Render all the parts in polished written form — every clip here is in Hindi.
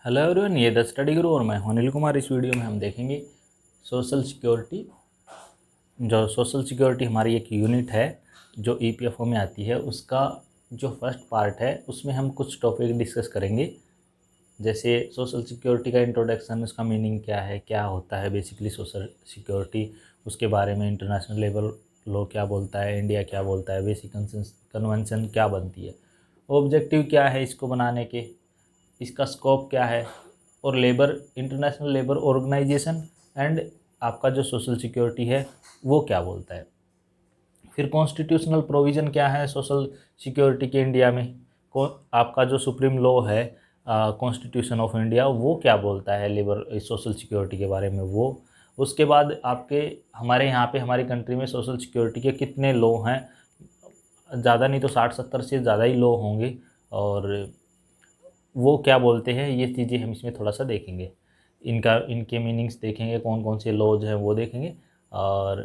हेलो एवरीवन, ये द स्टडी गुरु और मैं हूं अनिल कुमार। इस वीडियो में हम देखेंगे सोशल सिक्योरिटी। जो सोशल सिक्योरिटी हमारी एक यूनिट है जो ईपीएफओ में आती है, उसका जो फर्स्ट पार्ट है उसमें हम कुछ टॉपिक डिस्कस करेंगे। जैसे सोशल सिक्योरिटी का इंट्रोडक्शन, उसका मीनिंग क्या है, क्या होता है बेसिकली सोशल सिक्योरिटी, उसके बारे में इंटरनेशनल लेवल लॉ क्या बोलता है, इंडिया क्या बोलता है, बेसिक कन्वेंशन क्या बनती है, ऑब्जेक्टिव क्या है इसको बनाने के, इसका स्कोप क्या है, और labour international labour organisation and आपका जो सोशल सिक्योरिटी है वो क्या बोलता है। फिर कॉन्स्टिट्यूशनल प्रोविज़न क्या है सोशल सिक्योरिटी के इंडिया में, आपका जो सुप्रीम लॉ है कॉन्स्टिट्यूशन ऑफ इंडिया, वो क्या बोलता है लेबर सोशल सिक्योरिटी के बारे में वो। उसके बाद आपके हमारे यहाँ पे हमारी कंट्री में सोशल सिक्योरिटी के कितने लॉ हैं, ज़्यादा नहीं तो 60-70 से ज़्यादा ही लॉ होंगे, और वो क्या बोलते हैं, ये चीज़ें हम इसमें थोड़ा सा देखेंगे। इनके मीनिंग्स देखेंगे, कौन कौन से लॉज हैं वो देखेंगे, और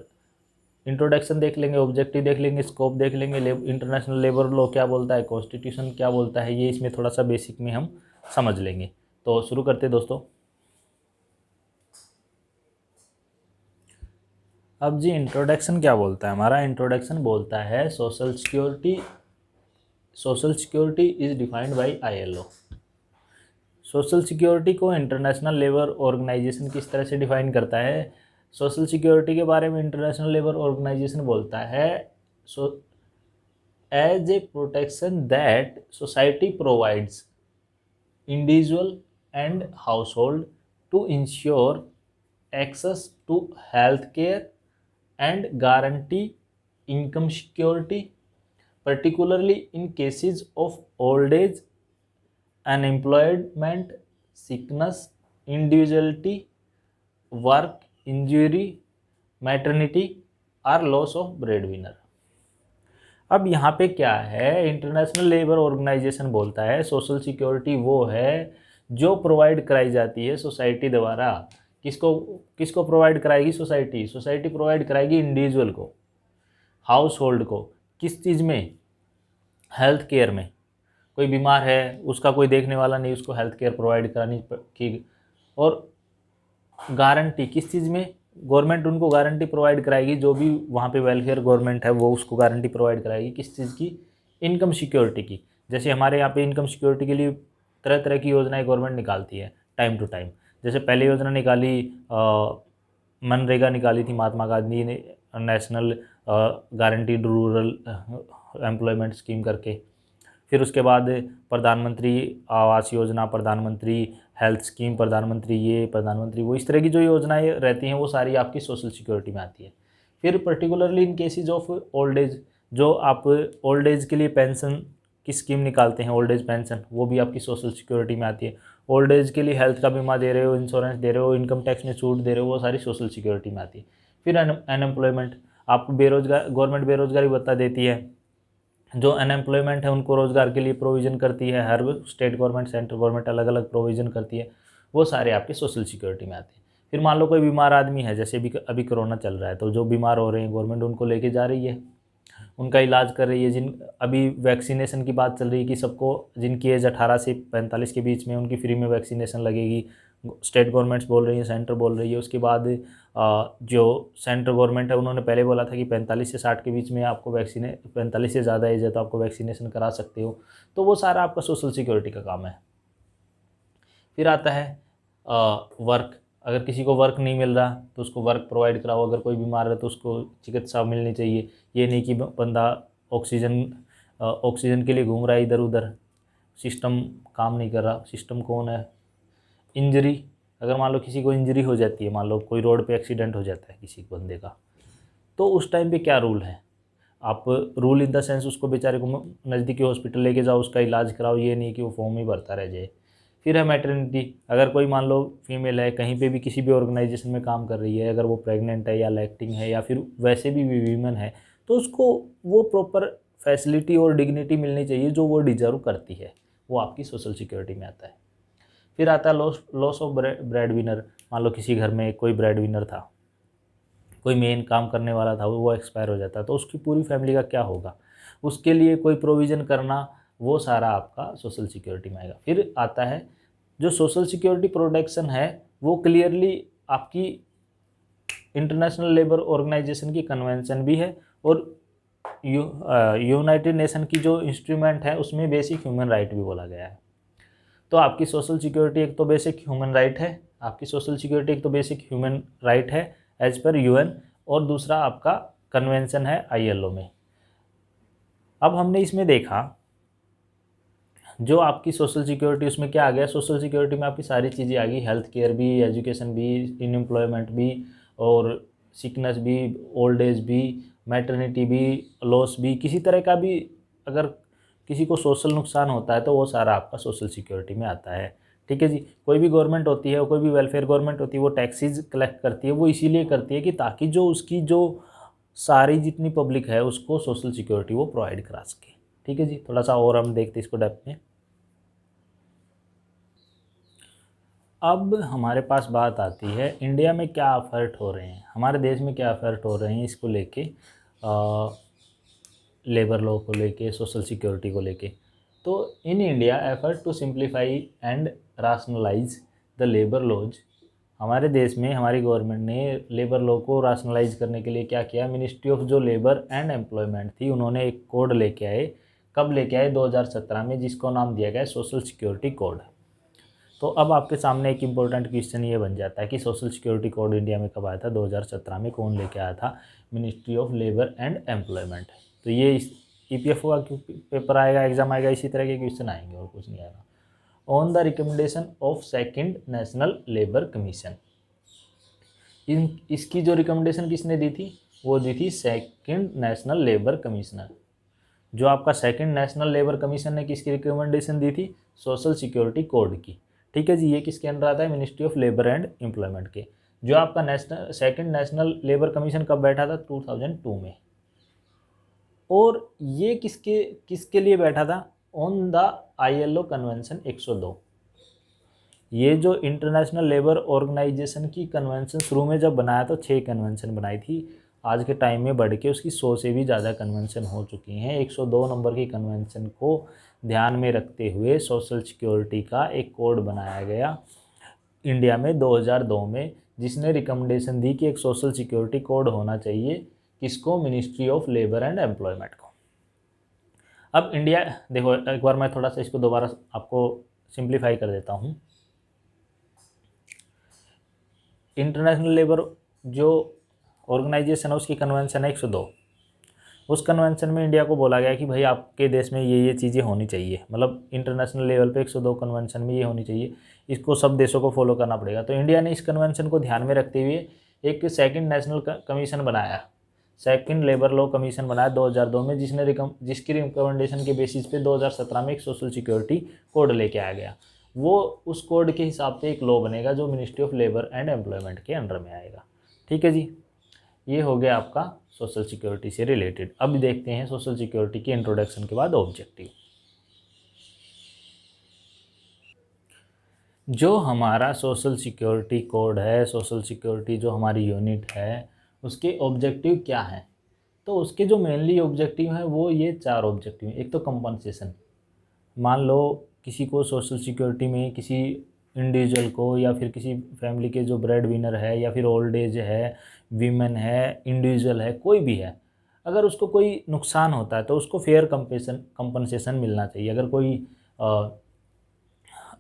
इंट्रोडक्शन देख लेंगे, ऑब्जेक्टिव देख लेंगे, स्कोप देख लेंगे, इंटरनेशनल लेबर लॉ क्या बोलता है, कॉन्स्टिट्यूशन क्या बोलता है, ये इसमें थोड़ा सा बेसिक में हम समझ लेंगे। तो शुरू करते हैं दोस्तों। अब जी इंट्रोडक्शन क्या बोलता है, हमारा इंट्रोडक्शन बोलता है social security is defined by ILO। Social security को इंटरनेशनल लेबर ऑर्गेनाइजेशन किस तरह से डिफाइन करता है। सोशल सिक्योरिटी के बारे में इंटरनेशनल लेबर ऑर्गेनाइजेशन बोलता है so as a protection that society provides individual and household to ensure access to health care and guarantee income security, particularly in cases of old age, unemployment, sickness, individuality, work injury, maternity और लॉस ऑफ ब्रेडविनर। अब यहाँ पे क्या है, इंटरनेशनल लेबर ऑर्गेनाइजेशन बोलता है सोशल सिक्योरिटी वो है जो प्रोवाइड कराई जाती है सोसाइटी द्वारा। किसको किसको प्रोवाइड कराएगी सोसाइटी? सोसाइटी प्रोवाइड कराएगी इंडिविजुअल को, हाउस होल्ड को। किस चीज़ में? हेल्थ केयर में। कोई बीमार है, उसका कोई देखने वाला नहीं, उसको हेल्थ केयर प्रोवाइड करानी की। और गारंटी किस चीज़ में? गवर्नमेंट उनको गारंटी प्रोवाइड कराएगी, जो भी वहाँ पे वेलफेयर गवर्नमेंट है वो उसको गारंटी प्रोवाइड कराएगी। किस चीज़ की? इनकम सिक्योरिटी की। जैसे हमारे यहाँ पे इनकम सिक्योरिटी के लिए तरह तरह की योजनाएं गवर्नमेंट निकालती है टाइम टू टाइम। जैसे पहले योजना निकाली मनरेगा निकाली थी महात्मा गांधी ने, national guaranteed rural employment scheme करके। फिर उसके बाद प्रधानमंत्री आवास योजना, प्रधानमंत्री हेल्थ स्कीम, प्रधानमंत्री ये, प्रधानमंत्री वो, इस तरह की जो योजनाएं रहती हैं वो सारी आपकी सोशल सिक्योरिटी में आती है। फिर particularly in cases of old age, जो आप ओल्ड एज के लिए पेंशन की स्कीम निकालते हैं, ओल्ड एज पेंशन, वो भी आपकी सोशल सिक्योरिटी में आती है। ओल्ड एज के लिए हेल्थ का बीमा दे रहे हो, इंश्योरेंस दे रहे हो, इनकम टैक्स में छूट दे रहे हो, वो सारी सोशल सिक्योरिटी में आती है। फिर अनएम्प्लॉयमेंट, आपको बेरोजगार, गवर्नमेंट बेरोजगारी भत्ता देती है। जो अनएम्प्लॉयमेंट है उनको रोज़गार के लिए प्रोविज़न करती है, हर स्टेट गवर्नमेंट सेंट्रल गवर्नमेंट अलग अलग प्रोविज़न करती है, वो सारे आपके सोशल सिक्योरिटी में आते हैं। फिर मान लो कोई बीमार आदमी है, जैसे अभी कोरोना चल रहा है, तो जो बीमार हो रहे हैं गवर्नमेंट उनको लेके जा रही है, उनका इलाज कर रही है। अभी वैक्सीनेशन की बात चल रही है कि सबको, जिनकी एज 18 से 45 के बीच में, उनकी फ्री में वैक्सीनेशन लगेगी। स्टेट गवर्नमेंट्स बोल रही है, सेंटर बोल रही है। उसके बाद जो सेंट्रल गवर्नमेंट है उन्होंने पहले बोला था कि 45 से 60 के बीच में आपको 45 से ज़्यादा एज है तो आपको वैक्सीनेशन करा सकते हो। तो वो सारा आपका सोशल सिक्योरिटी का काम है। फिर आता है वर्क। अगर किसी को वर्क नहीं मिल रहा तो उसको वर्क प्रोवाइड कराओ। अगर कोई बीमार है तो उसको चिकित्सा मिलनी चाहिए। ये नहीं कि बंदा ऑक्सीजन के लिए घूम रहा है इधर उधर, सिस्टम काम नहीं कर रहा। सिस्टम कौन है? इंजरी, अगर मान लो किसी को इंजरी हो जाती है, मान लो कोई रोड पे एक्सीडेंट हो जाता है किसी बंदे का, तो उस टाइम पे क्या रूल है? आप रूल इन द सेंस उसको बेचारे को नज़दीकी हॉस्पिटल लेके जाओ, उसका इलाज कराओ, ये नहीं कि वो फॉर्म ही भरता रह जाए। फिर है मैटरनिटी। अगर कोई मान लो फीमेल है, कहीं पे भी किसी भी ऑर्गेनाइजेशन में काम कर रही है, अगर वो प्रेग्नेंट है या लैक्टिंग है या फिर वैसे भी वीमेन है, तो उसको वो प्रॉपर फैसिलिटी और डिग्निटी मिलनी चाहिए जो वो डिजर्व करती है। वो आपकी सोशल सिक्योरिटी में आता है। फिर आता है लॉस ऑफ ब्रेड विनर। मान लो किसी घर में कोई ब्रेड विनर था, कोई मेन काम करने वाला था, वो एक्सपायर हो जाता है, तो उसकी पूरी फैमिली का क्या होगा? उसके लिए कोई प्रोविज़न करना, वो सारा आपका सोशल सिक्योरिटी में आएगा। फिर आता है जो सोशल सिक्योरिटी प्रोटेक्शन है वो क्लियरली आपकी इंटरनेशनल लेबर ऑर्गेनाइजेशन की कन्वेंशन भी है और यूनाइटेड नेशन की जो इंस्ट्रूमेंट है उसमें बेसिक ह्यूमन राइट भी बोला गया है। तो आपकी सोशल सिक्योरिटी एक तो बेसिक ह्यूमन राइट है, आपकी सोशल सिक्योरिटी एक तो बेसिक ह्यूमन राइट है एज पर यूएन, और दूसरा आपका कन्वेंशन है आईएलओ में। अब हमने इसमें देखा जो आपकी सोशल सिक्योरिटी, उसमें क्या आ गया, सोशल सिक्योरिटी में आपकी सारी चीज़ें आ गई, हेल्थ केयर भी, एजुकेशन भी, अनएम्प्लॉयमेंट भी, और सिकनेस भी, ओल्ड एज भी, मैटरनिटी भी, लॉस भी, किसी तरह का भी अगर किसी को सोशल नुकसान होता है तो वो सारा आपका सोशल सिक्योरिटी में आता है। ठीक है जी। कोई भी गवर्नमेंट होती है, कोई भी वेलफेयर गवर्नमेंट होती है, वो टैक्सेस कलेक्ट करती है, वो इसीलिए करती है कि ताकि जो उसकी जो सारी जितनी पब्लिक है उसको सोशल सिक्योरिटी वो प्रोवाइड करा सके। ठीक है जी। थोड़ा सा और हम देखते हैं इसको डेप्थ में। अब हमारे पास बात आती है इंडिया में क्या एफर्ट हो रहे हैं, हमारे देश में क्या एफर्ट हो रहे हैं इसको लेके, लेबर लॉ को लेके, सोशल सिक्योरिटी को लेके। तो in India effort to simplify and rationalise the labour laws, हमारे देश में हमारी गवर्नमेंट ने लेबर लॉ को राशनलाइज करने के लिए क्या किया, मिनिस्ट्री ऑफ जो लेबर एंड एम्प्लॉयमेंट थी उन्होंने एक कोड लेके आए। कब लेके आए, 2017 में, जिसको नाम दिया गया सोशल सिक्योरिटी कोड। तो अब आपके सामने एक इम्पोर्टेंट क्वेश्चन ये बन जाता है कि सोशल सिक्योरिटी कोड इंडिया में कब आया था, 2017 में, कौन लेके आया था, ministry of labour and employment. तो ये ईपीएफओ का पेपर आएगा, एग्जाम आएगा, इसी तरह के क्वेश्चन आएंगे और कुछ नहीं आएगा। On the recommendation of second national labour commission, इसकी जो रिकमेंडेशन किसने दी थी, वो दी थी सेकंड नेशनल लेबर कमिश्नर। जो आपका सेकंड नेशनल लेबर कमीशन ने किसकी रिकमेंडेशन दी थी, सोशल सिक्योरिटी कोड की। ठीक है जी। ये किसके अंडर आता है, ministry of labour and employment के। जो आपका सेकंड नेशनल लेबर कमीशन कब बैठा था, 2002 में। और ये किसके किसके लिए बैठा था, ऑन द आईएलओ कन्वेंशन 102। ये जो इंटरनेशनल लेबर ऑर्गेनाइजेशन की कन्वेंशन शुरू में जब बनाया तो 6 कन्वेंशन बनाई थी, आज के टाइम में बढ़ के उसकी 100 से भी ज़्यादा कन्वेंशन हो चुकी हैं। 102 नंबर की कन्वेंशन को ध्यान में रखते हुए सोशल सिक्योरिटी का एक कोड बनाया गया इंडिया में 2002 में, जिसने रिकमेंडेशन दी कि एक सोशल सिक्योरिटी कोड होना चाहिए, किसको, ministry of labour and employment को। अब इंडिया, देखो एक बार मैं थोड़ा सा इसको दोबारा आपको सिंप्लीफाई कर देता हूँ। इंटरनेशनल लेबर जो ऑर्गेनाइजेशन है उसकी कन्वेंशन है 102। उस कन्वेंशन में इंडिया को बोला गया कि भाई आपके देश में ये चीज़ें होनी चाहिए, मतलब इंटरनेशनल लेवल पे 102 कन्वेंशन में ये होनी चाहिए, इसको सब देशों को फॉलो करना पड़ेगा। तो इंडिया ने इस कन्वेंशन को ध्यान में रखते हुए एक सेकंड नेशनल कमीशन बनाया, सेकंड लेबर लॉ कमीशन बनाया 2002 में, जिसकी रिकमेंडेशन के बेसिस पे 2017 में एक सोशल सिक्योरिटी कोड लेके आया गया। वो उस कोड के हिसाब से एक लॉ बनेगा जो ministry of labour and employment के अंडर में आएगा। ठीक है जी। ये हो गया आपका सोशल सिक्योरिटी से रिलेटेड। अब देखते हैं सोशल सिक्योरिटी के इंट्रोडक्शन के बाद ऑब्जेक्टिव। जो हमारा सोशल सिक्योरिटी कोड है, सोशल सिक्योरिटी जो हमारी यूनिट है, उसके ऑब्जेक्टिव क्या हैं, तो उसके जो मेनली ऑब्जेक्टिव हैं वो ये 4 ऑब्जेक्टिव हैं। एक तो कंपनसेशन, मान लो किसी को सोशल सिक्योरिटी में किसी इंडिविजुअल को या फिर किसी फैमिली के जो ब्रेड विनर है या फिर ओल्ड एज है, वीमेन है, इंडिविजुअल है, कोई भी है, अगर उसको कोई नुकसान होता है तो उसको फेयर कंपनसेशन मिलना चाहिए।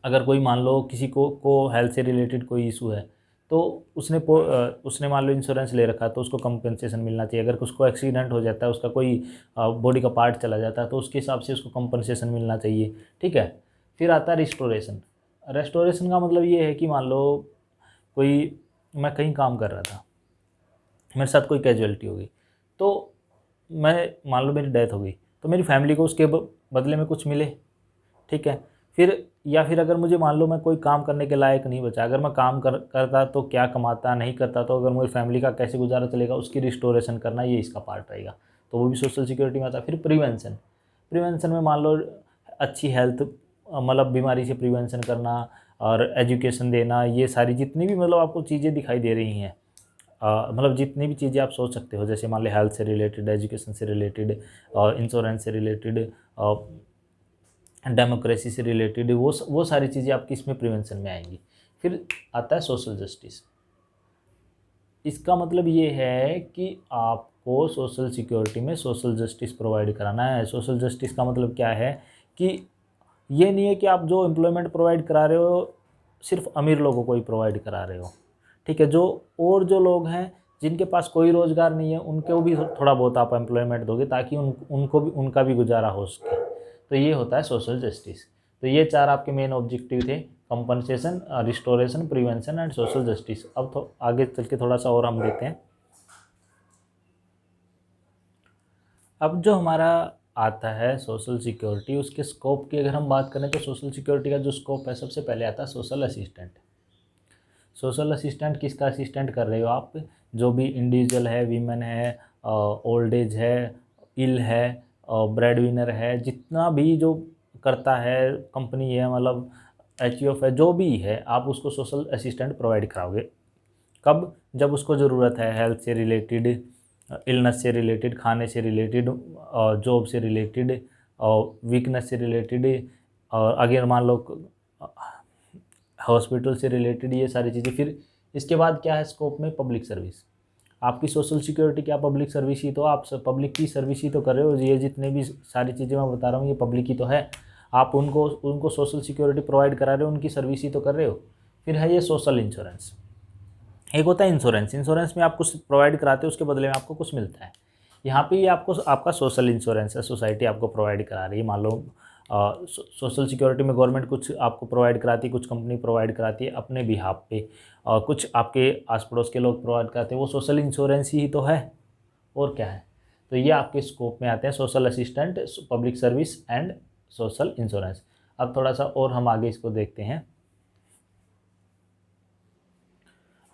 अगर कोई मान लो किसी को हेल्थ से रिलेटेड कोई इशू है तो उसने मान लो इंश्योरेंस ले रखा है तो उसको कंपनसेशन मिलना चाहिए। अगर उसको एक्सीडेंट हो जाता है, उसका कोई बॉडी का पार्ट चला जाता है तो उसके हिसाब से उसको कंपनसेशन मिलना चाहिए। ठीक है। फिर आता है रिस्टोरेशन। रेस्टोरेशन का मतलब ये है कि मान लो मैं कहीं काम कर रहा था, मेरे साथ कोई कैजुअलिटी हो गई, तो मैं मान लो मेरी डेथ हो गई तो मेरी फैमिली को उसके बदले में कुछ मिले। ठीक है। फिर अगर मुझे मान लो मैं कोई काम करने के लायक नहीं बचा, अगर मैं काम करता तो क्या कमाता, नहीं करता तो अगर मेरी फैमिली का कैसे गुजारा चलेगा, उसकी रिस्टोरेशन करना, ये इसका पार्ट रहेगा। तो वो भी सोशल सिक्योरिटी में आता है। फिर प्रिवेंशन में मान लो अच्छी हेल्थ, मतलब बीमारी से प्रिवेंशन करना और एजुकेशन देना, ये सारी जितनी भी मतलब आपको चीज़ें दिखाई दे रही हैं, मतलब जितनी भी चीज़ें आप सोच सकते हो, जैसे मान लो हेल्थ से रिलेटेड, एजुकेशन से रिलेटेड, इंश्योरेंस से रिलेटेड, डेमोक्रेसी से रिलेटेड, वो सारी चीज़ें आपकी इसमें प्रिवेंशन में आएंगी। फिर आता है सोशल जस्टिस। इसका मतलब ये है कि आपको सोशल सिक्योरिटी में सोशल जस्टिस प्रोवाइड कराना है। सोशल जस्टिस का मतलब क्या है कि ये नहीं है कि आप जो एम्प्लॉयमेंट प्रोवाइड करा रहे हो सिर्फ अमीर लोगों को ही प्रोवाइड करा रहे हो, ठीक है। जो लोग हैं जिनके पास कोई रोज़गार नहीं है उनको भी थोड़ा बहुत आप एम्प्लॉयमेंट दोगे ताकि उनका भी गुजारा हो सके। तो ये होता है सोशल जस्टिस। तो ये 4 आपके मेन ऑब्जेक्टिव थे, compensation, restoration, prevention and social justice. अब तो आगे चल के थोड़ा सा और हम देखते हैं। अब जो हमारा आता है सोशल सिक्योरिटी, उसके स्कोप की अगर हम बात करें तो सोशल सिक्योरिटी का जो स्कोप है सबसे पहले आता है सोशल असिस्टेंट। सोशल असिस्टेंट किसका असिस्टेंट कर रहे हो आप? जो भी इंडिविजुअल है, वीमेन है, ओल्ड एज है, इल है, ब्रेड विनर है, जितना भी जो करता है, कंपनी है, मतलब HUF है, जो भी है, आप उसको सोशल असिस्टेंट प्रोवाइड कराओगे। कब? जब उसको ज़रूरत है, हेल्थ से रिलेटेड, इलनेस से रिलेटेड, खाने से रिलेटेड, जॉब से रिलेटेड, और वीकनेस से रिलेटेड, और अगर मान लो हॉस्पिटल से रिलेटेड, ये सारी चीज़ें। फिर इसके बाद क्या है स्कोप में? Public service. आपकी सोशल सिक्योरिटी क्या पब्लिक सर्विस ही तो, आप पब्लिक की सर्विस ही तो कर रहे हो। ये जितने भी सारी चीज़ें मैं बता रहा हूँ ये पब्लिक ही तो है। आप उनको सोशल सिक्योरिटी प्रोवाइड करा रहे हो, उनकी सर्विस ही तो कर रहे हो। फिर है ये सोशल इंश्योरेंस। एक होता है इंश्योरेंस। इंश्योरेंस में आप कुछ प्रोवाइड कराते हो, उसके बदले में आपको कुछ मिलता है। यहाँ पे ये आपका सोशल इंश्योरेंस है, सोसाइटी आपको प्रोवाइड करा रही है। मान लो सोशल सिक्योरिटी में गवर्नमेंट कुछ आपको प्रोवाइड कराती है, कुछ कंपनी प्रोवाइड कराती है अपने बिहाफ पे, और कुछ आपके आस पड़ोस के लोग प्रोवाइड कराते हैं। वो सोशल इंश्योरेंस ही तो है, और क्या है। तो ये आपके स्कोप में आते हैं social assistant, public service and social insurance. अब थोड़ा सा और हम आगे इसको देखते हैं।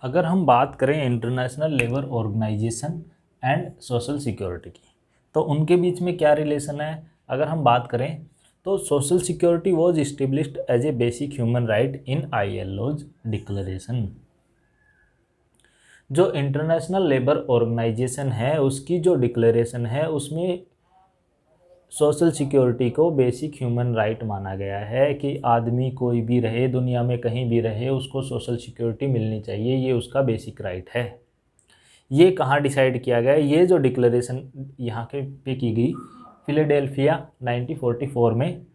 अगर हम बात करें international labour organisation and social security की, तो उनके बीच में क्या रिलेशन है? अगर हम बात करें तो social security was established as a basic human right in ILO's declaration. जो इंटरनेशनल लेबर ऑर्गेनाइजेशन है उसकी जो डिक्लेरेशन है उसमें सोशल सिक्योरिटी को बेसिक ह्यूमन राइट माना गया है कि आदमी कोई भी रहे, दुनिया में कहीं भी रहे, उसको सोशल सिक्योरिटी मिलनी चाहिए, ये उसका बेसिक राइट है। ये कहाँ डिसाइड किया गया? ये जो डिक्लेरेशन यहाँ के पे की गई फिलाडेल्फिया 1944 में,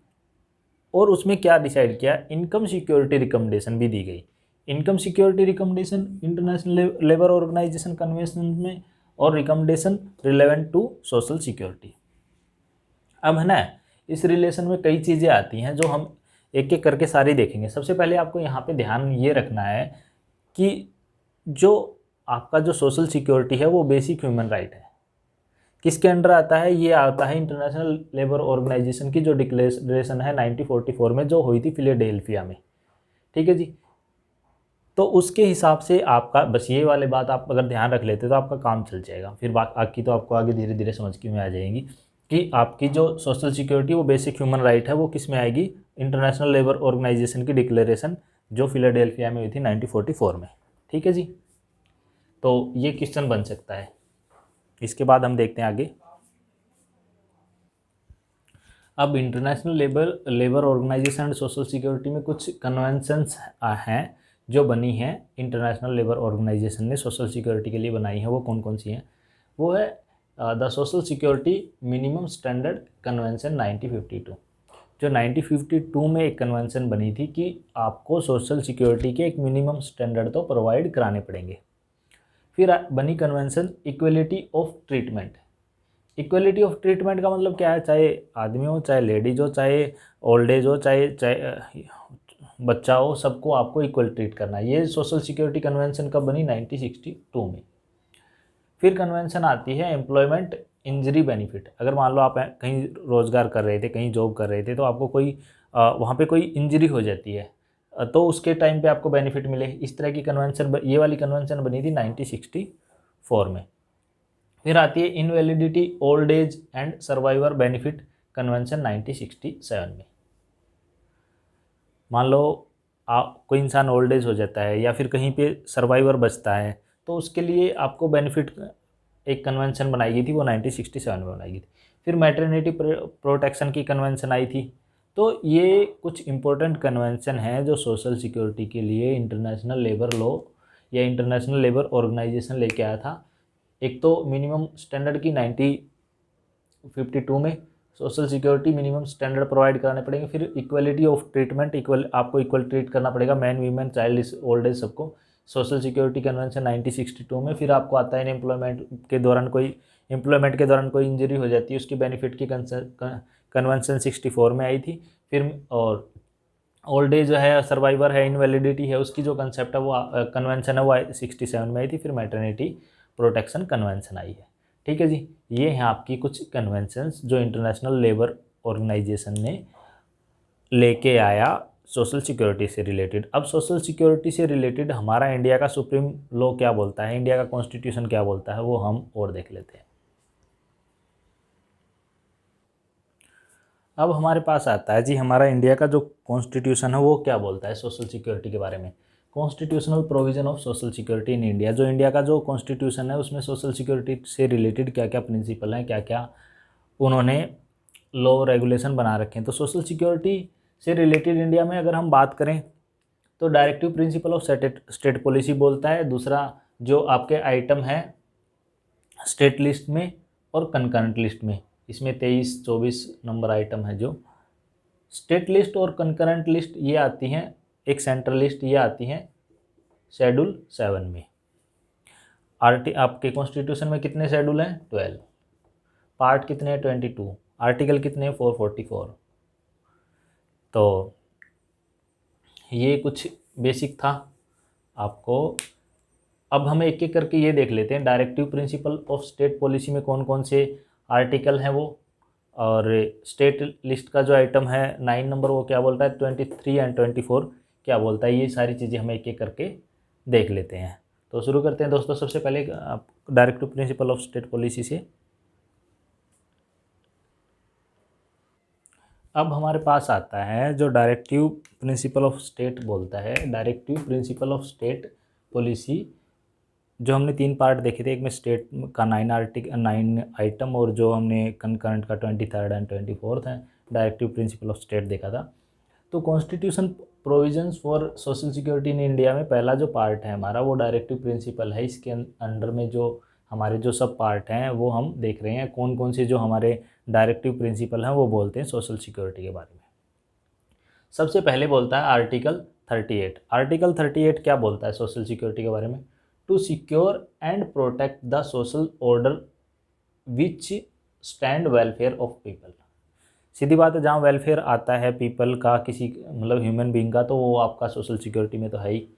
और उसमें क्या डिसाइड किया? इनकम सिक्योरिटी रिकमेंडेशन भी दी गई। Income security recommendation international labour organisation convention में, और recommendation relevant to social security. अब है ना, इस रिलेशन में कई चीज़ें आती हैं जो हम एक एक करके सारी देखेंगे। सबसे पहले आपको यहाँ पे ध्यान ये रखना है कि जो आपका जो सोशल सिक्योरिटी है वो बेसिक ह्यूमन राइट है। किसके अंडर आता है? ये आता है इंटरनेशनल लेबर ऑर्गेनाइजेशन की जो डिक्लेरेशन है 1944 में, जो हुई थी फिलाडेल्फिया में, ठीक है जी। तो उसके हिसाब से आपका बस ये वाले बात आप अगर ध्यान रख लेते तो आपका काम चल जाएगा। फिर बात आपकी तो आपको आगे धीरे धीरे समझ में आ जाएगी कि आपकी जो सोशल सिक्योरिटी वो बेसिक ह्यूमन राइट है वो किस में आएगी? इंटरनेशनल लेबर ऑर्गेनाइजेशन की डिक्लेरेशन जो फिलाडेल्फिया में हुई थी 1944 में, ठीक है जी। तो ये क्वेश्चन बन सकता है। इसके बाद हम देखते हैं आगे। अब international labour organisation and social security में कुछ कन्वेंशंस हैं जो बनी हैं, इंटरनेशनल लेबर ऑर्गेनाइजेशन ने सोशल सिक्योरिटी के लिए बनाई है। वो कौन कौन सी हैं? वो है the social security minimum standard convention 1952। जो 1952 में एक कन्वेंशन बनी थी कि आपको सोशल सिक्योरिटी के एक मिनिमम स्टैंडर्ड तो प्रोवाइड कराने पड़ेंगे। फिर बनी convention equality of treatment. Equality of treatment का मतलब क्या है? चाहे आदमी हो, चाहे लेडीज हो, चाहे ओल्ड एज हो, चाहे बच्चा हो, सबको आपको इक्वल ट्रीट करना है। ये सोशल सिक्योरिटी कन्वेंशन कब बनी? 1962 में। फिर कन्वेंशन आती है एम्प्लॉयमेंट इंजरी बेनिफिट। अगर मान लो आप कहीं रोज़गार कर रहे थे, कहीं जॉब कर रहे थे, तो आपको कोई वहाँ पे कोई इंजरी हो जाती है, तो उसके टाइम पे आपको बेनिफिट मिले। इस तरह की कन्वेंशन, ये वाली कन्वेंशन बनी थी 1964 में। फिर आती है invalidity old age and survivor benefit convention 1967 में। मान लो कोई इंसान ओल्ड एज हो जाता है या फिर कहीं पे सर्वाइवर बचता है, तो उसके लिए आपको बेनिफिट एक कन्वेंशन बनाई गई थी, वो 1967 में बनाई गई थी। फिर मैटरनिटी प्रोटेक्शन की कन्वेंशन आई थी तो ये कुछ इम्पोर्टेंट कन्वेंशन हैं जो सोशल सिक्योरिटी के लिए इंटरनेशनल लेबर लॉ या इंटरनेशनल लेबर ऑर्गेनाइजेशन लेके आया था। एक तो मिनिमम स्टैंडर्ड की 1952 में social security minimum standard provide कराने पड़ेंगे। फिर इक्वलिटी ऑफ ट्रीटमेंट, आपको इक्वल ट्रीट करना पड़ेगा, man women child old age सबको, सोशल सिक्योरिटी कन्वेंशन 1962 में। फिर आपको आता है एम्प्लॉयमेंट के दौरान कोई इंजरी हो जाती है, उसकी बेनिफिट की कन्वेंशन 64 में आई थी। फिर और ओल्ड एज है, सर्वाइवर है, इनवैलिडिटी है, उसकी जो कंसेप्ट है वो कन्वेंशन है वो 67 में आई थी। फिर मैटरनिटी प्रोटेक्शन कन्वेंशन आई है। ठीक है जी, ये हैं आपकी कुछ कन्वेंशंस जो इंटरनेशनल लेबर ऑर्गेनाइजेशन ने लेके आया सोशल सिक्योरिटी से रिलेटेड। अब सोशल सिक्योरिटी से रिलेटेड हमारा इंडिया का सुप्रीम लॉ क्या बोलता है, इंडिया का कॉन्स्टिट्यूशन क्या बोलता है, वो हम और देख लेते हैं। अब हमारे पास आता है जी हमारा इंडिया का जो कॉन्स्टिट्यूशन है वो क्या बोलता है सोशल सिक्योरिटी के बारे में। Constitutional provision of social security in India, जो इंडिया का जो कॉन्स्टिट्यूशन है उसमें सोशल सिक्योरिटी से रिलेटेड क्या क्या प्रिंसिपल हैं, क्या क्या उन्होंने लॉ रेगुलेशन बना रखे हैं। तो सोशल सिक्योरिटी से रिलेटेड इंडिया में अगर हम बात करें तो directive principle of state policy बोलता है। दूसरा जो आपके आइटम है स्टेट लिस्ट में और कंकरेंट लिस्ट में, इसमें 23-24 नंबर आइटम है जो स्टेट लिस्ट और कंकरेंट लिस्ट ये आती हैं, एक सेंट्रल लिस्ट ये आती हैं शेड्यूल 7 में। आपके कॉन्स्टिट्यूशन में कितने शेड्यूल हैं 12, पार्ट कितने हैं 22, आर्टिकल कितने हैं 444। तो ये कुछ बेसिक था आपको। अब हम एक एक करके ये देख लेते हैं directive principle of state policy में कौन कौन से आर्टिकल हैं वो, और स्टेट लिस्ट का जो आइटम है 9 नंबर वो क्या बोलता है, 23 एंड 24 क्या बोलता है, ये सारी चीज़ें हम एक एक करके देख लेते हैं। तो शुरू करते हैं दोस्तों। सबसे पहले directive principle of state policy से। अब हमारे पास आता है जो डायरेक्टिव प्रिंसिपल ऑफ स्टेट बोलता है, directive principle of state policy जो हमने 3 पार्ट देखे थे, एक में स्टेट का 9 आइटम और जो हमने कंकरेंट का 23 एंड 24 है डायरेक्टिव प्रिंसिपल ऑफ स्टेट देखा था। तो constitution provisions for social security in India में पहला जो पार्ट है हमारा वो डायरेक्टिव प्रिंसिपल है। इसके अंडर में जो हमारे जो सब पार्ट हैं वो हम देख रहे हैं कौन कौन से जो हमारे डायरेक्टिव प्रिंसिपल हैं वो बोलते हैं सोशल सिक्योरिटी के बारे में। सबसे पहले बोलता है आर्टिकल 38। आर्टिकल 38 क्या बोलता है सोशल सिक्योरिटी के बारे में, to secure and protect the social order which stand welfare of people. सीधी बात है, जहाँ वेलफेयर आता है पीपल का, किसी मतलब ह्यूमन बीइंग का, तो वो आपका सोशल सिक्योरिटी में तो है ही।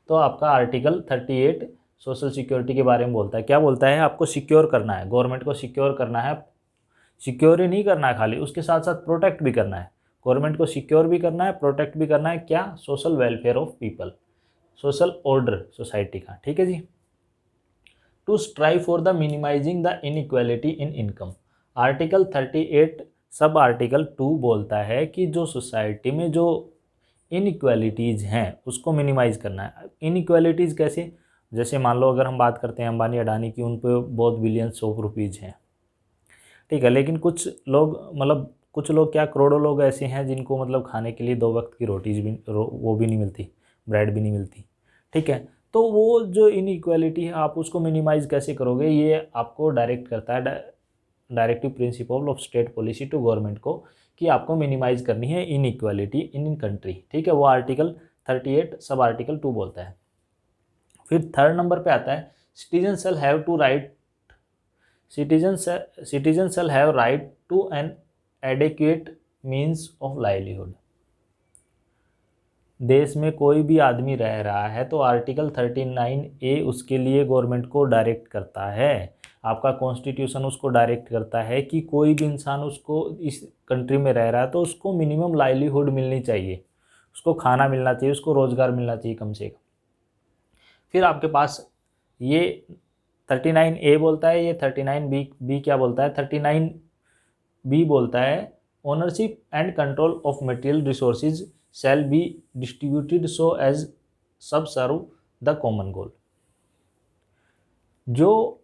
तो आपका आर्टिकल 38 सोशल सिक्योरिटी के बारे में बोलता है। क्या बोलता है, आपको सिक्योर करना है, गवर्नमेंट को सिक्योर करना है, सिक्योर ही नहीं करना है खाली, उसके साथ साथ प्रोटेक्ट भी करना है। गवर्नमेंट को सिक्योर भी करना है, प्रोटेक्ट भी करना है, क्या, social welfare of people, social order society का। ठीक है जी। To strive for the minimising the inequality in income. Article 38 सब आर्टिकल 2 बोलता है कि जो सोसाइटी में जो इनइक्वालिटीज़ हैं उसको मिनिमाइज़ करना है। इनइक्वालिटीज़ कैसे, जैसे मान लो अगर हम बात करते हैं अंबानी अडानी की, उन पर बहुत बिलियंस ऑफ रुपीज़ हैं, ठीक है, लेकिन कुछ लोग मतलब कुछ लोग क्या, करोड़ों लोग ऐसे हैं जिनको मतलब खाने के लिए 2 वक्त की रोटी भी वो भी नहीं मिलती, ब्रेड भी नहीं मिलती। ठीक है, तो वो जो इनइक्वालिटी है आप उसको मिनिमाइज़ कैसे करोगे, ये आपको डायरेक्ट करता है directive principle of state policy to government को कि आपको मिनिमाइज़ करनी है इनइक्वालिटी इन कंट्री। ठीक है, वो आर्टिकल 38 सब आर्टिकल 2 बोलता है। फिर 3rd नंबर पे आता है citizen shall have to right citizen shall have right to an adequate means of livelihood। देश में कोई भी आदमी रह रहा है तो आर्टिकल 39A उसके लिए गवर्नमेंट को डायरेक्ट करता है, आपका कॉन्स्टिट्यूशन उसको डायरेक्ट करता है कि कोई भी इंसान उसको इस कंट्री में रह रहा है तो उसको मिनिमम लाइवलीहुड मिलनी चाहिए, उसको खाना मिलना चाहिए, उसको रोज़गार मिलना चाहिए कम से कम। फिर आपके पास ये 39A बोलता है, ये 39B क्या बोलता है, 39B बोलता है ownership and control of material resources shall be distributed so as subserve the common गोल। जो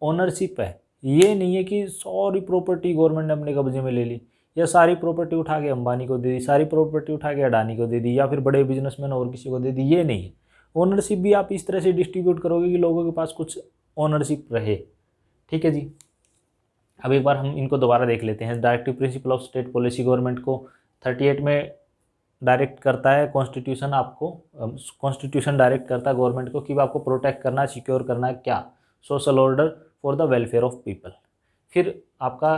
ओनरशिप है ये नहीं है कि सारी प्रॉपर्टी गवर्नमेंट ने अपने कब्जे में ले ली, या सारी प्रॉपर्टी उठा के अंबानी को दे दी, सारी प्रॉपर्टी उठा के अडानी को दे दी, या फिर बड़े बिजनेसमैन और किसी को दे दी, ये नहीं है। ओनरशिप भी आप इस तरह से डिस्ट्रीब्यूट करोगे कि लोगों के पास कुछ ओनरशिप रहे। ठीक है जी। अब एक बार हम इनको दोबारा देख लेते हैं। Directive principle of state policy government को 38 में डायरेक्ट करता है कॉन्स्टिट्यूशन, आपको कॉन्स्टिट्यूशन डायरेक्ट करता है गवर्नमेंट को कि आपको प्रोटेक्ट करना है, सिक्योर करना है क्या, social order for the welfare of people. फिर आपका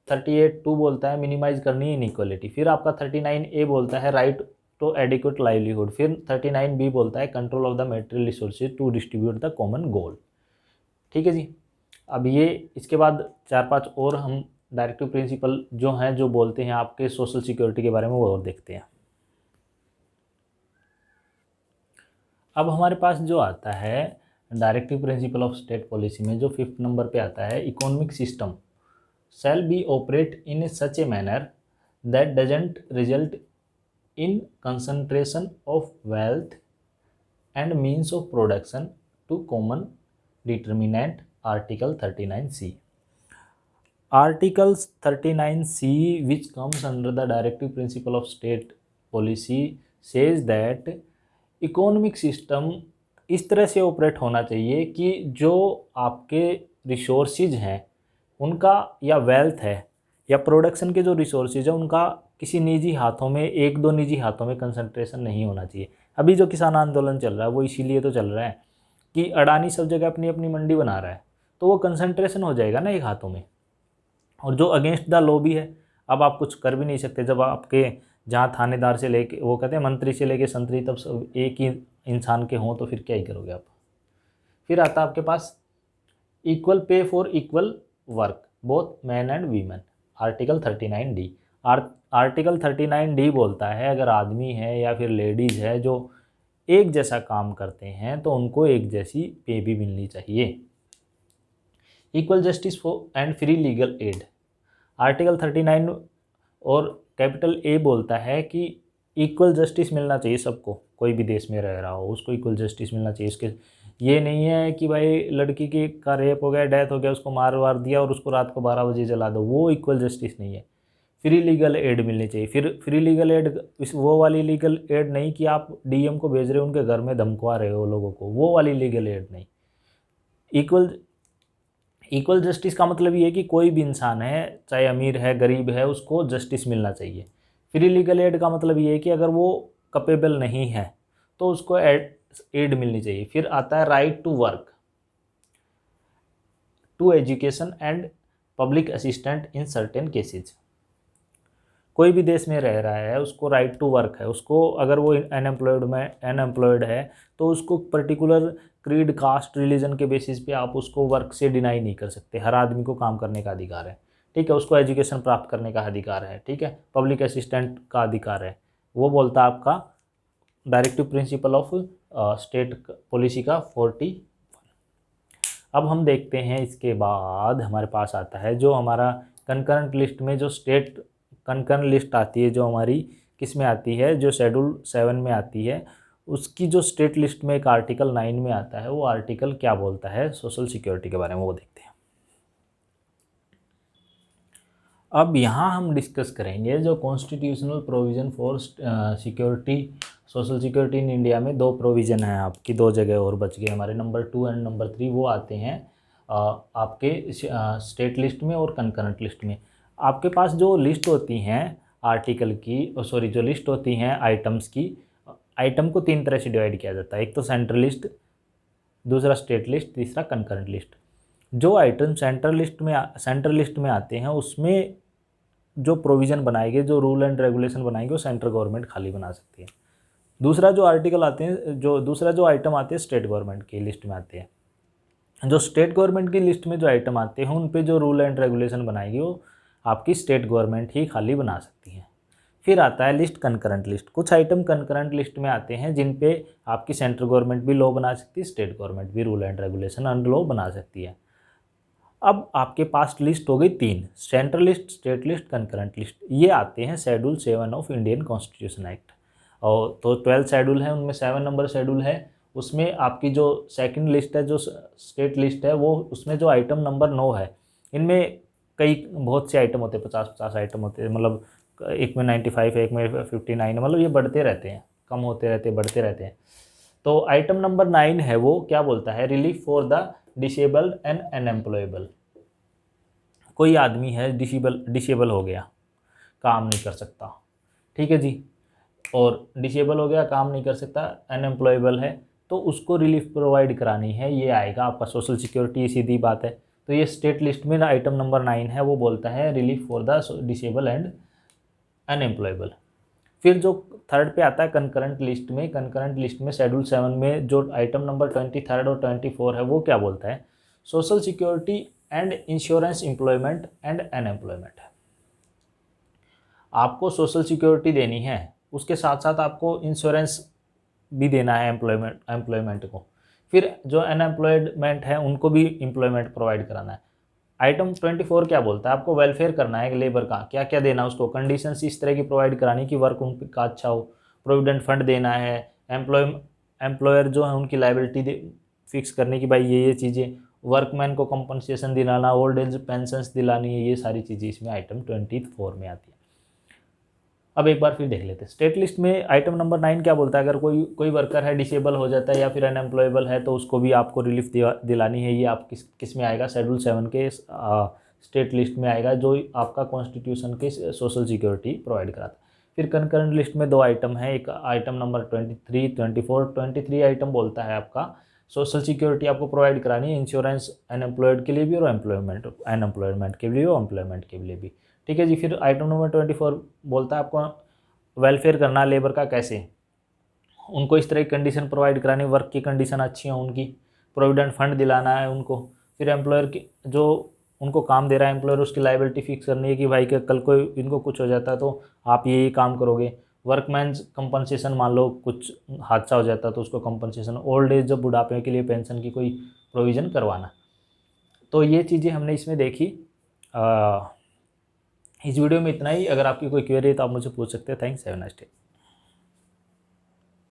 38(2) बोलता है मिनिमाइज करनी है इनइक्वालिटी। फिर आपका 39A बोलता है राइट टू एडिक्वेट लाइवलीहुड। फिर 39B बोलता है control of the material resources to distribute the common goal. ठीक है जी। अब ये इसके बाद 4-5 और हम डायरेक्टिव प्रिंसिपल जो हैं जो बोलते हैं आपके सोशल सिक्योरिटी के बारे में, वो और देखते हैं। अब हमारे पास जो आता है directive principle of state policy में जो 5th नंबर पे आता है, economic system shall be operate in such a manner that doesn't result in concentration of wealth and means of production to common determinant, Article 39C. Article 39C, which comes under the directive principle of state policy, says that economic system इस तरह से ऑपरेट होना चाहिए कि जो आपके रिसोर्सेज हैं उनका, या वेल्थ है, या प्रोडक्शन के जो रिसोर्सेज है उनका किसी निजी हाथों में, 1-2 निजी हाथों में कंसंट्रेशन नहीं होना चाहिए। अभी जो किसान आंदोलन चल रहा है वो इसीलिए तो चल रहा है कि अडानी सब जगह अपनी अपनी मंडी बना रहा है, तो वो कंसंट्रेशन हो जाएगा ना एक हाथों में। और जो अगेंस्ट द लॉ भी है, अब आप कुछ कर भी नहीं सकते। जब आपके जहाँ थानेदार से लेके, वो कहते हैं मंत्री से लेके संतरी तब सब एक ही इंसान के हों, तो फिर क्या ही करोगे आप। फिर आता है आपके पास equal pay for equal work both man and women, article 39D। Article 39D बोलता है अगर आदमी है या फिर लेडीज़ है जो एक जैसा काम करते हैं तो उनको एक जैसी पे भी मिलनी चाहिए। Equal justice for and free legal aid, article 39 और कैपिटल A बोलता है कि इक्वल जस्टिस मिलना चाहिए सबको, कोई भी देश में रह रहा हो उसको इक्वल जस्टिस मिलना चाहिए। इसके ये नहीं है कि भाई लड़की की का रेप हो गया, डेथ हो गया, उसको मार वार दिया और उसको रात को 12 बजे जला दो, वो इक्वल जस्टिस नहीं है। फ्री लीगल एड मिलनी चाहिए। फिर फ्री लीगल एड इस वो वाली लीगल एड नहीं कि आप डीएम को भेज रहे हो उनके घर में धमकवा रहे हो लोगों को, वो वाली लीगल एड नहीं। इक्वल जस्टिस का मतलब ये है कि कोई भी इंसान है, चाहे अमीर है गरीब है, उसको जस्टिस मिलना चाहिए। फ्री लीगल एड का मतलब ये है कि अगर वो कैपेबल नहीं है तो उसको एड मिलनी चाहिए। फिर आता है right to work, to education and public assistant in certain cases. कोई भी देश में रह रहा है उसको राइट टू वर्क है, उसको अगर वो अनएम्प्लॉयड है तो उसको पर्टिकुलर क्रीड, कास्ट, रिलीजन के बेसिस पे आप उसको वर्क से डिनाई नहीं कर सकते। हर आदमी को काम करने का अधिकार है, ठीक है। उसको एजुकेशन प्राप्त करने का अधिकार है, ठीक है। पब्लिक असिस्टेंट का अधिकार है, वो बोलता है आपका directive principle of state policy का 40। अब हम देखते हैं इसके बाद हमारे पास आता है जो हमारा कंकरेंट लिस्ट में जो स्टेट कंकरेंट लिस्ट आती है, जो हमारी किस में आती है, जो शेड्यूल 7 में आती है, उसकी जो स्टेट लिस्ट में एक आर्टिकल 9 में आता है, वो आर्टिकल क्या बोलता है सोशल सिक्योरिटी के बारे में, वो देखते हैं। अब यहाँ हम डिस्कस करेंगे जो constitutional provision for security, social security in India में 2 प्रोविज़न हैं आपकी, 2 जगह और बच गए हमारे, नंबर 2 एंड नंबर 3। वो आते हैं आपके स्टेट लिस्ट में और कंकरेंट लिस्ट में। आपके पास जो लिस्ट होती हैं आर्टिकल की, सॉरी जो लिस्ट होती हैं आइटम्स की, आइटम को 3 तरह से डिवाइड किया जाता है। एक तो सेंट्रल लिस्ट, दूसरा स्टेट लिस्ट, तीसरा कंकरेंट लिस्ट। जो आइटम सेंट्रल लिस्ट में आते हैं उसमें जो प्रोविज़न बनाएंगे, जो रूल एंड रेगुलेशन बनाएंगे, वो सेंट्रल गवर्नमेंट खाली बना सकती है। दूसरा जो आर्टिकल आते हैं, दूसरा जो आइटम आते हैं स्टेट गवर्नमेंट की लिस्ट में आते हैं। जो स्टेट गवर्नमेंट की लिस्ट में जो आइटम आते हैं उन पे जो रूल एंड रेगुलेशन बनाएगी वो आपकी स्टेट गवर्नमेंट ही खाली बना सकती है। फिर आता है लिस्ट कंकरेंट लिस्ट। कुछ आइटम कंकरेंट लिस्ट में आते हैं जिन पे आपकी सेंट्रल गवर्नमेंट भी लॉ बना सकती है, स्टेट गवर्नमेंट भी rule and regulation and law बना सकती है। अब आपके पास लिस्ट हो गई 3, central list, state list, concurrent list. ये आते हैं schedule 7 of Indian constitution act. और तो 12 शेड्यूल है, उनमें 7 नंबर शेड्यूल है। उसमें आपकी जो सेकंड लिस्ट है, जो स्टेट लिस्ट है, वो उसमें जो आइटम नंबर 9 है, इनमें कई बहुत से आइटम होते हैं, 50 आइटम होते हैं, मतलब एक में 95 है, एक में 59 है, मतलब ये बढ़ते रहते हैं, कम होते रहते हैं, बढ़ते रहते हैं। तो आइटम नंबर 9 है वो क्या बोलता है, relief for the disabled and unemployable. कोई आदमी है डिसेबल हो गया, काम नहीं कर सकता, ठीक है जी, और डिसेबल हो गया, काम नहीं कर सकता, अनएम्प्लॉयबल है, तो उसको रिलीफ प्रोवाइड करानी है, ये आएगा आपका सोशल सिक्योरिटी, सीधी बात है। तो ये स्टेट लिस्ट में आइटम नंबर 9 है, वो बोलता है relief for the disable and unemployable. फिर जो थर्ड पे आता है कंकरेंट लिस्ट में, कंकरेंट लिस्ट में शेड्यूल 7 में जो आइटम नंबर 23 और 24 है वो क्या बोलता है, social security and insurance employment and unemployment. आपको सोशल सिक्योरिटी देनी है, उसके साथ साथ आपको इंश्योरेंस भी देना है एम्प्लॉयमेंट को, फिर जो अनएम्प्लॉयमेंट है उनको भी एम्प्लॉयमेंट प्रोवाइड कराना है। आइटम 24 क्या बोलता है, आपको वेलफेयर करना है लेबर का, क्या क्या देना है उसको, कंडीशंस इस तरह की प्रोवाइड करानी कि वर्क उनका अच्छा हो, प्रोविडेंट फंड देना है, एम्प्लॉयर जो है उनकी लाइबिलिटी फिक्स करने की, भाई ये चीज़ें, वर्कमैन को कंपनसेशन दिलाना, ओल्ड एज पेंशंस दिलानी है, ये सारी चीज़ें इसमें आइटम 24 में आती है। अब एक बार फिर देख लेते हैं स्टेट लिस्ट में आइटम नंबर 9 क्या बोलता है, अगर कोई वर्कर है डिसेबल हो जाता है या फिर अनएम्प्लॉयबल है तो उसको भी आपको रिलीफ दिलानी है। ये आप किस में आएगा, शेड्यूल 7 के स्टेट लिस्ट में आएगा, जो आपका कॉन्स्टिट्यूशन के सोशल सिक्योरिटी प्रोवाइड कराता है। फिर कंकरेंट लिस्ट में 2 आइटम है, एक आइटम नंबर 23, 24। 23 आइटम बोलता है आपका सोशल सिक्योरिटी आपको प्रोवाइड करानी है, इंश्योरेंस अनएम्प्लॉयड के लिए भी और अनएम्प्लॉयमेंट के लिए और एम्प्लॉयमेंट के लिए भी, ठीक है जी। फिर आइटम नंबर 24 बोलता है आपको वेलफेयर करना लेबर का, कैसे उनको इस तरह की कंडीशन प्रोवाइड करानी, वर्क की कंडीशन अच्छी हो उनकी, प्रोविडेंट फंड दिलाना है उनको। फिर एम्प्लॉयर की जो उनको काम दे रहा है एम्प्लॉयर, उसकी लाइबिलिटी फिक्स करनी है कि भाई कि कल को इनको कुछ हो जाता है तो आप ये काम करोगे। वर्कमैन कंपनसेशन, मान लो कुछ हादसा हो जाता है तो उसको कंपनसेशन, ओल्ड एज जब बुढ़ापे के लिए पेंशन की कोई प्रोविज़न करवाना। तो ये चीज़ें हमने इसमें देखी। इस वीडियो में इतना ही। अगर आपकी कोई क्वेरी है तो आप मुझे पूछ सकते हैं। Thanks, have a nice day.